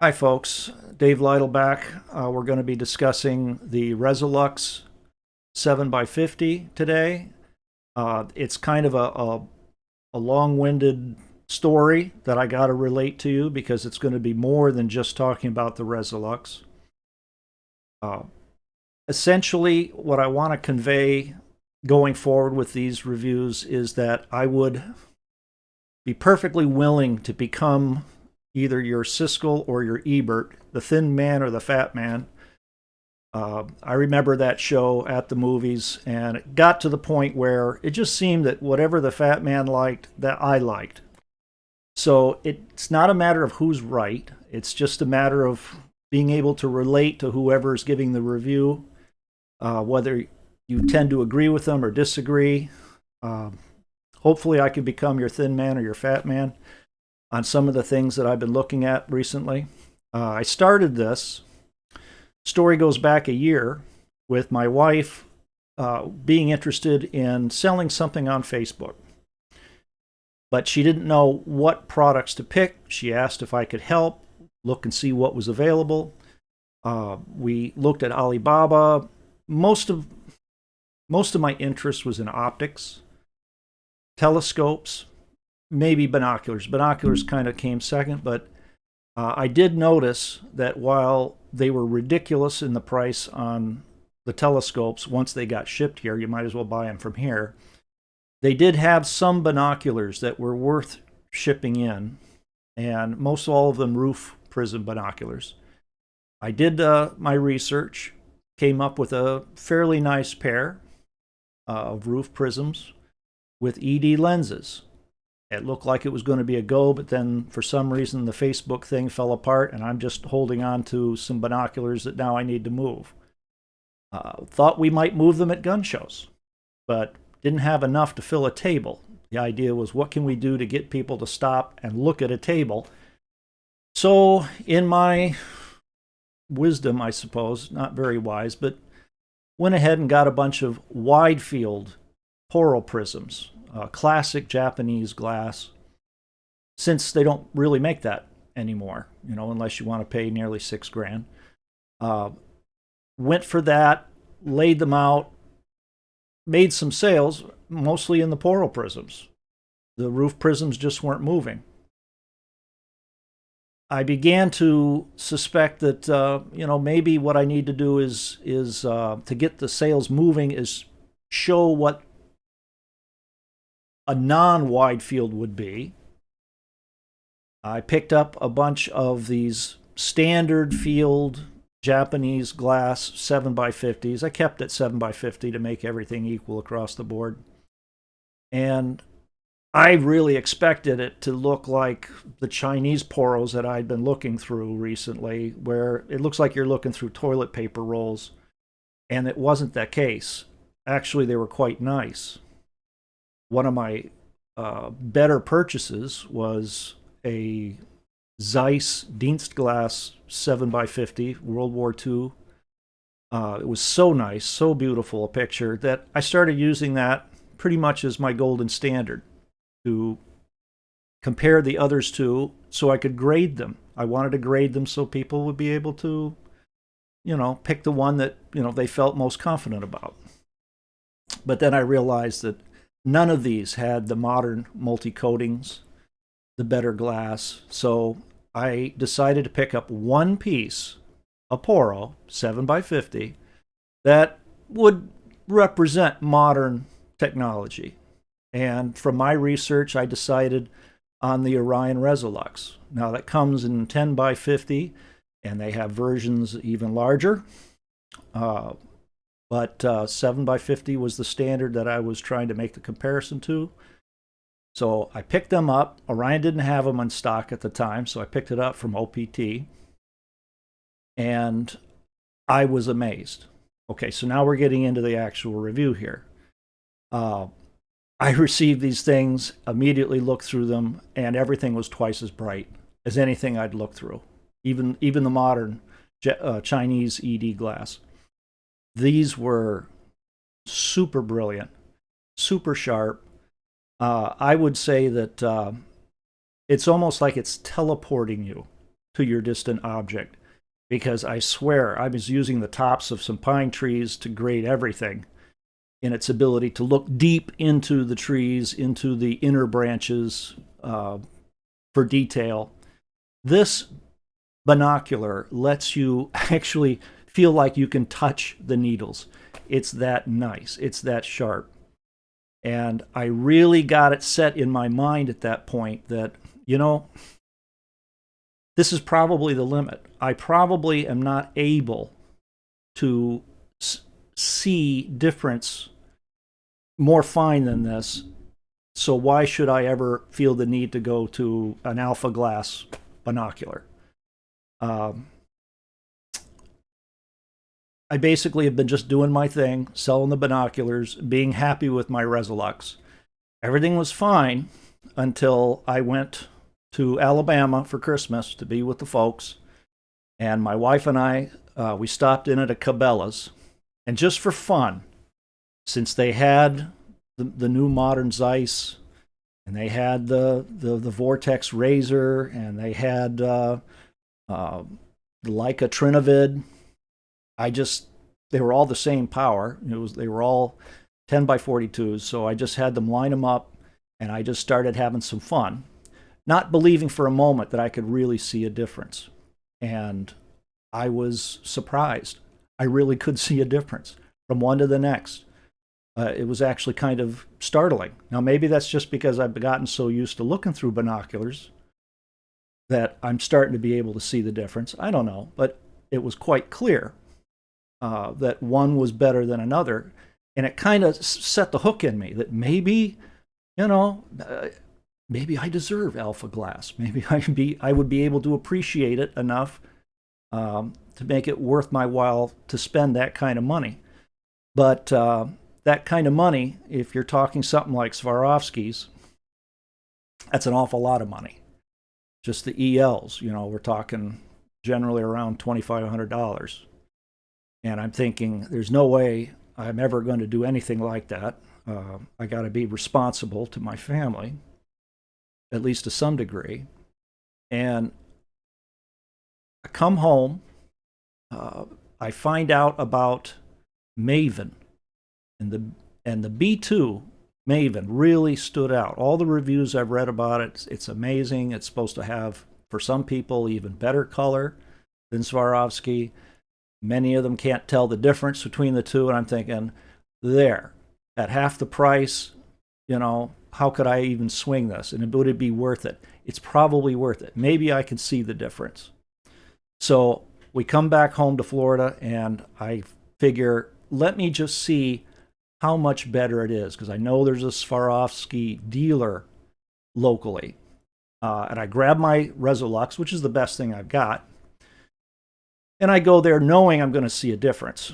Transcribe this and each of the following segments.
Hi, folks. Dave Lytle back. We're going to be discussing the Resolux 7x50 today. It's kind of a long-winded story that I got to relate to you because it's going to be more than just talking about the Resolux. Uh, Essentially, what I want to convey going forward with these reviews is that I would be perfectly willing to become either your Siskel or your Ebert, the thin man or the fat man. I remember that show at the movies, and it got to the point where it just seemed that whatever the fat man liked, that I liked. So it's not a matter of who's right. It's just a matter of being able to relate to whoever is giving the review, whether you tend to agree with them or disagree. Uh, Hopefully, I can become your thin man or your fat man on some of the things that I've been looking at recently. I started this. Story goes back a year with my wife being interested in selling something on Facebook. But she didn't know what products to pick. She asked if I could help, look and see what was available. We looked at Alibaba. Most of my interest was in optics, telescopes, maybe binoculars. Binoculars kind of came second, but I did notice that while they were ridiculous in the price on the telescopes, once they got shipped here, you might as well buy them from here. They did have some binoculars that were worth shipping in, and most all of them roof prism binoculars. I did my research, came up with a fairly nice pair of roof prisms with ED lenses. It looked like it was going to be a go, but then for some reason the Facebook thing fell apart, and I'm just holding on to some binoculars that now I need to move. Thought we might move them at gun shows, but didn't have enough to fill a table. The idea was, what can we do to get people to stop and look at a table? So, in my wisdom, I suppose, not very wise, but went ahead and got a bunch of wide field Poro prisms, classic Japanese glass, since they don't really make that anymore, unless you want to pay nearly $6,000. Went for that, laid them out, made some sales, mostly in the Poro prisms. The roof prisms just weren't moving. I began to suspect that maybe what I need to do is to get the sales moving is show what a non-wide field would be. I picked up a bunch of these standard field Japanese glass 7x50s. I kept it 7x50 to make everything equal across the board. And I really expected it to look like the Chinese poros that I'd been looking through recently, where it looks like you're looking through toilet paper rolls. And it wasn't that case. Actually, they were quite nice. One of my better purchases was a Zeiss Dienstglas 7x50 World War II. It was so nice, so beautiful a picture that I started using that pretty much as my golden standard to compare the others to, so I could grade them. I wanted to grade them so people would be able to, pick the one that, they felt most confident about. But then I realized that none of these had the modern multi-coatings, the better glass. So I decided to pick up one piece, a Poro 7x50, that would represent modern technology. And from my research, I decided on the ORION Resolux. Now, that comes in 10x50, and they have versions even larger. But 7x50 was the standard that I was trying to make the comparison to. So I picked them up. Orion didn't have them in stock at the time, so I picked it up from OPT. And I was amazed. Okay, so now we're getting into the actual review here. I received these things, immediately looked through them, and everything was twice as bright as anything I'd looked through, even the modern Chinese ED glass. These were super brilliant, super sharp. I would say that it's almost like it's teleporting you to your distant object, because I swear I was using the tops of some pine trees to grade everything in its ability to look deep into the trees, into the inner branches for detail. This binocular lets you actually feel like you can touch the needles. It's that nice. It's that sharp. And I really got it set in my mind at that point that, this is probably the limit. I probably am not able to see difference more fine than this. So why should I ever feel the need to go to an alpha glass binocular? I basically have been just doing my thing, selling the binoculars, being happy with my Resolux. Everything was fine until I went to Alabama for Christmas to be with the folks. And my wife and I, we stopped in at a Cabela's. And just for fun, since they had the new modern Zeiss, and they had the Vortex Razor, and they had the Leica Trinovid, they were all the same power. They were all 10 by 42s, so I just had them line them up, and I just started having some fun, not believing for a moment that I could really see a difference. And I was surprised. I really could see a difference from one to the next. It was actually kind of startling. Now, maybe that's just because I've gotten so used to looking through binoculars that I'm starting to be able to see the difference. I don't know, but it was quite clear that one was better than another. And it kind of set the hook in me that maybe, maybe I deserve alpha glass. Maybe I would be able to appreciate it enough to make it worth my while to spend that kind of money. But that kind of money, if you're talking something like Swarovski's, that's an awful lot of money. Just the ELs, we're talking generally around $2,500. And I'm thinking, there's no way I'm ever going to do anything like that. I got to be responsible to my family, at least to some degree. And I come home, I find out about Maven, and the B2 Maven really stood out. All the reviews I've read about it, it's amazing. It's supposed to have, for some people, even better color than Swarovski. Many of them can't tell the difference between the two, and I'm thinking, there, at half the price, how could I even swing this? And would it be worth it? It's probably worth it. Maybe I can see the difference. So we come back home to Florida, and I figure, let me just see how much better it is, because I know there's a Swarovski dealer locally. And I grab my Resolux, which is the best thing I've got, and I go there knowing I'm going to see a difference.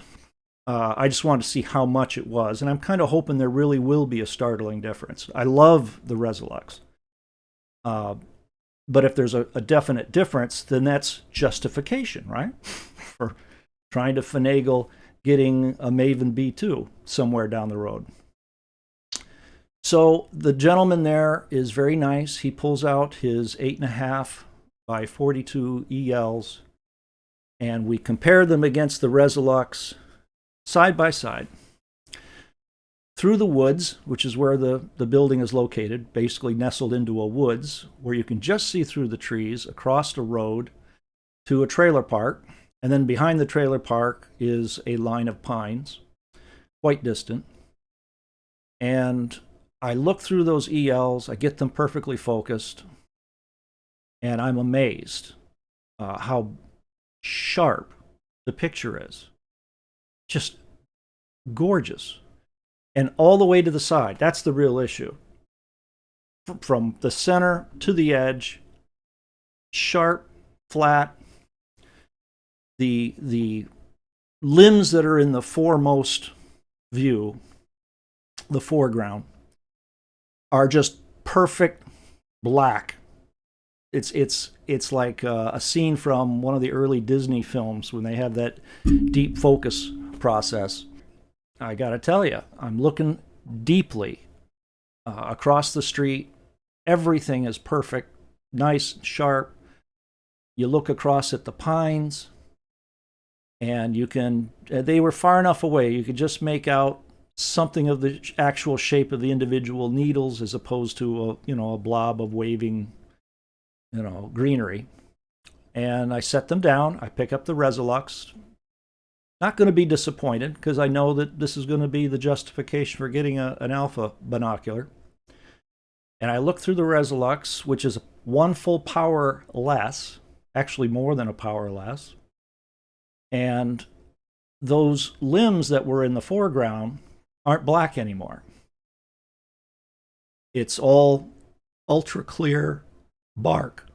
I just wanted to see how much it was, and I'm kind of hoping there really will be a startling difference. I love the Resolux. But if there's a definite difference, then that's justification, right? For trying to finagle getting a Maven B2 somewhere down the road. So the gentleman there is very nice. He pulls out his 8.5 by 42 ELs, and we compare them against the Resolux side by side. Through the woods, which is where the building is located, basically nestled into a woods, where you can just see through the trees, across a road to a trailer park. And then behind the trailer park is a line of pines, quite distant. And I look through those ELs, I get them perfectly focused, and I'm amazed how sharp the picture is. Just gorgeous. And all the way to the side, that's the real issue. From the center to the edge, sharp, flat. The limbs that are in the foremost view, the foreground, are just perfect black. It's like a scene from one of the early Disney films when they have that deep focus process. I gotta tell you, I'm looking deeply across the street. Everything is perfect, nice, sharp. You look across at the pines, and you can, they were far enough away, you could just make out something of the actual shape of the individual needles as opposed to a blob of waving, greenery. And I set them down. I pick up the Resolux. Not going to be disappointed because I know that this is going to be the justification for getting an alpha binocular. And I look through the Resolux, which is 1 full power less, actually more than a power less. And those limbs that were in the foreground aren't black anymore. It's all ultra clear bark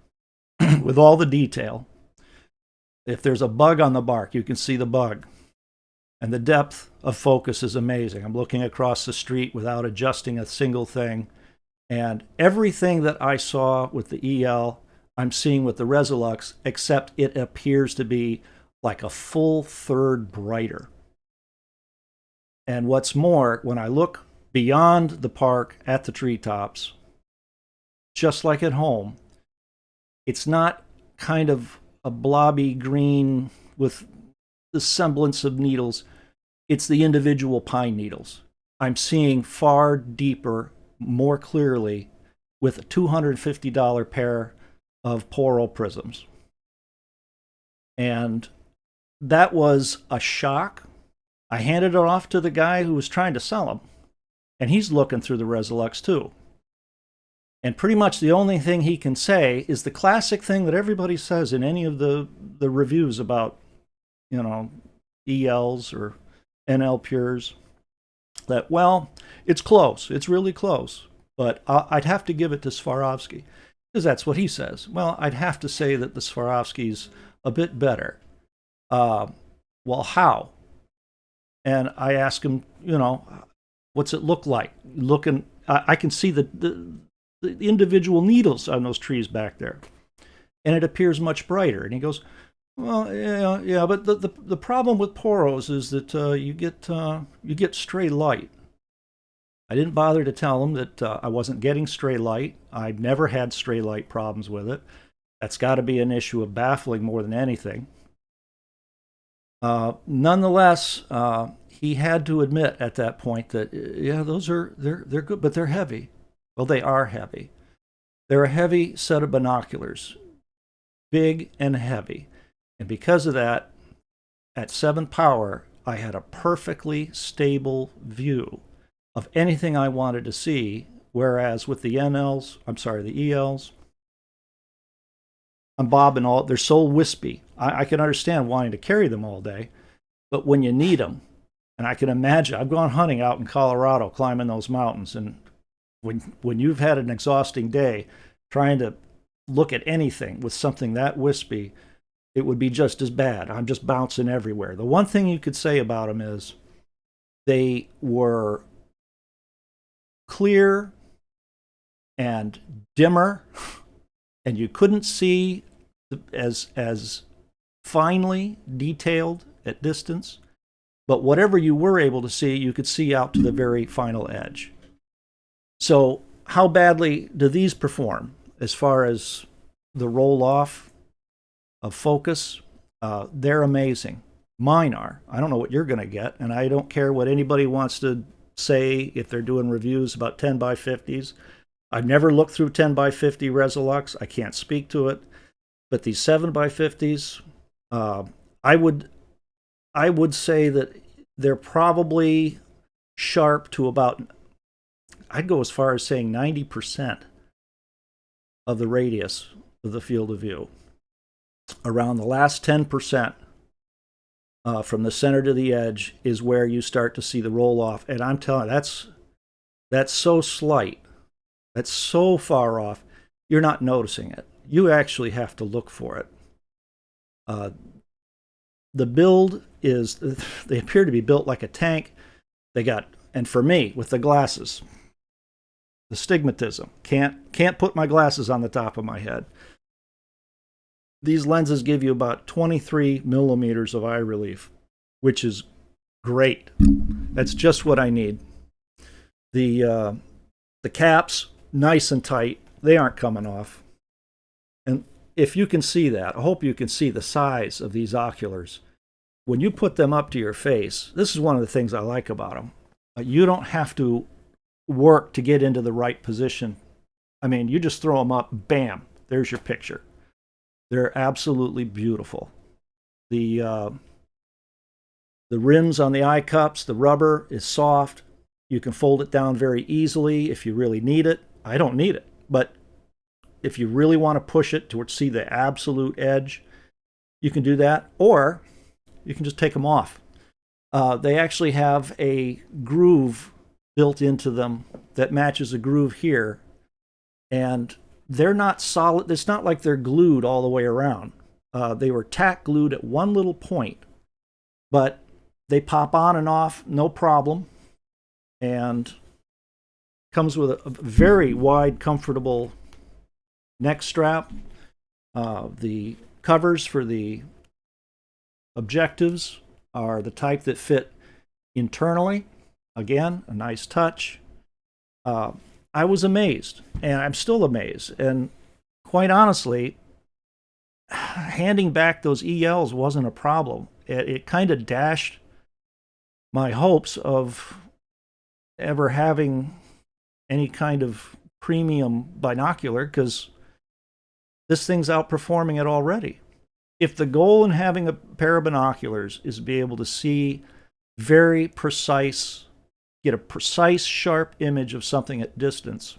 with all the detail. If there's a bug on the bark, you can see the bug. And the depth of focus is amazing. I'm looking across the street without adjusting a single thing. And everything that I saw with the EL, I'm seeing with the Resolux, except it appears to be like a full third brighter. And what's more, when I look beyond the park at the treetops, just like at home, it's not kind of a blobby green with the semblance of needles. It's the individual pine needles. I'm seeing far deeper, more clearly with a $250 pair of Poro prisms. And that was a shock. I handed it off to the guy who was trying to sell them, and he's looking through the Resolux too. And pretty much the only thing he can say is the classic thing that everybody says in any of the reviews about, ELs or NL Pures, that, well, it's close. It's really close. But I'd have to give it to Swarovski, because that's what he says. Well, I'd have to say that the Swarovski's a bit better. Well, how? And I ask him, what's it look like? I can see the individual needles on those trees back there, and it appears much brighter. And he goes, well, yeah, but the problem with Poros is that you get stray light. I didn't bother to tell him that I wasn't getting stray light. I've never had stray light problems with it. That's got to be an issue of baffling more than anything. Nonetheless, he had to admit at that point that they're good, but they're heavy. Well, they are heavy. They're a heavy set of binoculars, big and heavy. And because of that, at 7 power, I had a perfectly stable view of anything I wanted to see, whereas with the ELs, I'm bobbing all, they're so wispy. I can understand wanting to carry them all day, but when you need them, and I can imagine, I've gone hunting out in Colorado, climbing those mountains, and when you've had an exhausting day trying to look at anything with something that wispy, it would be just as bad. I'm just bouncing everywhere. The one thing you could say about them is they were clear and dimmer, and you couldn't see as finely detailed at distance, but whatever you were able to see, you could see out to the very final edge. So how badly do these perform as far as the roll-off of focus? They're amazing. Mine are. I don't know what you're going to get, and I don't care what anybody wants to say if they're doing reviews about 10x50s. I've never looked through 10x50 Resolux. I can't speak to it. But these 7x50s, I would say that they're probably sharp to about, I'd go as far as saying 90% of the radius of the field of view. Around the last 10%, from the center to the edge, is where you start to see the roll-off. And I'm telling you, that's so slight. That's so far off, you're not noticing it. You actually have to look for it. The build is, they appear to be built like a tank. They got, and for me, with the glasses, the stigmatism, can't put my glasses on the top of my head. These lenses give you about 23 millimeters of eye relief, which is great. That's just what I need. The caps, nice and tight. They aren't coming off. And if you can see that, I hope you can see the size of these oculars. When you put them up to your face, this is one of the things I like about them. You don't have to work to get into the right position. I mean, you just throw them up, bam, there's your picture. They're absolutely beautiful. The rims on the eye cups, the rubber is soft. You can fold it down very easily if you really need it. I don't need it, but if you really want to push it to see the absolute edge, you can do that, or you can just take them off. They actually have a groove built into them that matches a groove here, and they're not solid. It's not like they're glued all the way around. They were tack glued at one little point, but they pop on and off, no problem, and comes with a very wide, comfortable neck strap. The covers for the objectives are the type that fit internally. Again, a nice touch. I was amazed, and I'm still amazed. And quite honestly, handing back those ELs wasn't a problem. It kind of dashed my hopes of ever having any kind of premium binocular, because this thing's outperforming it already. If the goal in having a pair of binoculars is to be able to see very precise, get a precise, sharp image of something at distance,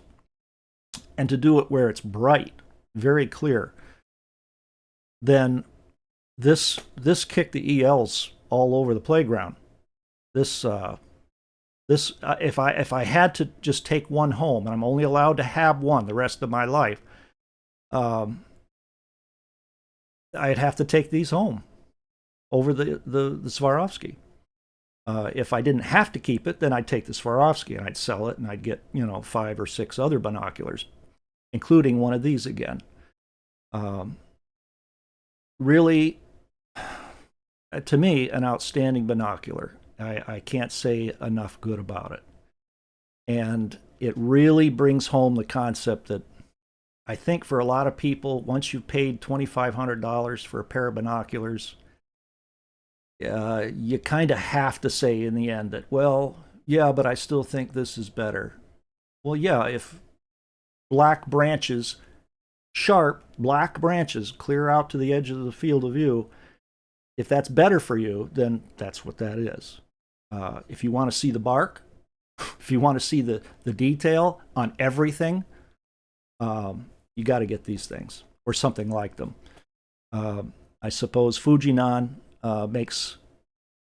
and to do it where it's bright, very clear, then this kicked the ELs all over the playground. If I had to just take one home, and I'm only allowed to have one the rest of my life, I'd have to take these home over the Swarovski. If I didn't have to keep it, then I'd take the Swarovski and I'd sell it, and I'd get 5 or 6 other binoculars, including one of these again. Really, to me, an outstanding binocular. I can't say enough good about it. And it really brings home the concept that I think for a lot of people, once you've paid $2,500 for a pair of binoculars, you kind of have to say in the end that, well, yeah, but I still think this is better. Well, yeah, if black branches, sharp black branches, clear out to the edge of the field of view, if that's better for you, then that's what that is. If you want to see the bark, if you want to see the detail on everything, you got to get these things or something like them. I suppose Fujinon makes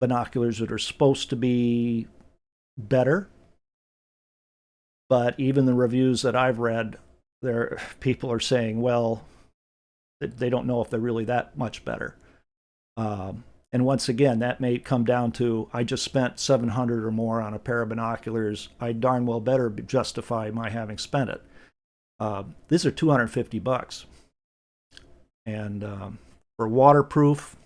binoculars that are supposed to be better, but even the reviews that I've read, people are saying, well, they don't know if they're really that much better. And once again, that may come down to, I just spent $700 or more on a pair of binoculars. I darn well better justify my having spent it. These are $250, and for waterproof,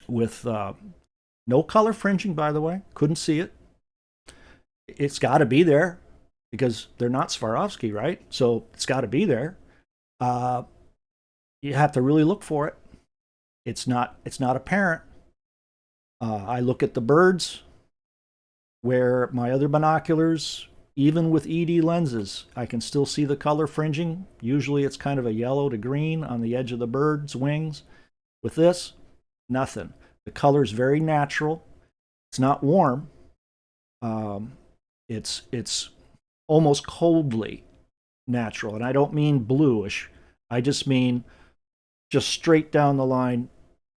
with no color fringing, by the way, couldn't see it. It's got to be there because they're not Swarovski, right? So it's got to be there. You have to really look for it. It's not apparent. I look at the birds, where my other binoculars, even with ED lenses, I can still see the color fringing. Usually it's kind of a yellow to green on the edge of the bird's wings. With this, nothing. The color's very natural. It's not warm. It's almost coldly natural. And I don't mean bluish. I just mean just straight down the line,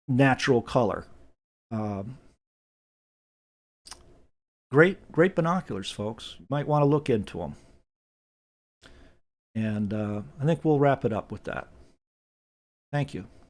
natural color. Great binoculars, folks. You might want to look into them. And I think we'll wrap it up with that. Thank you.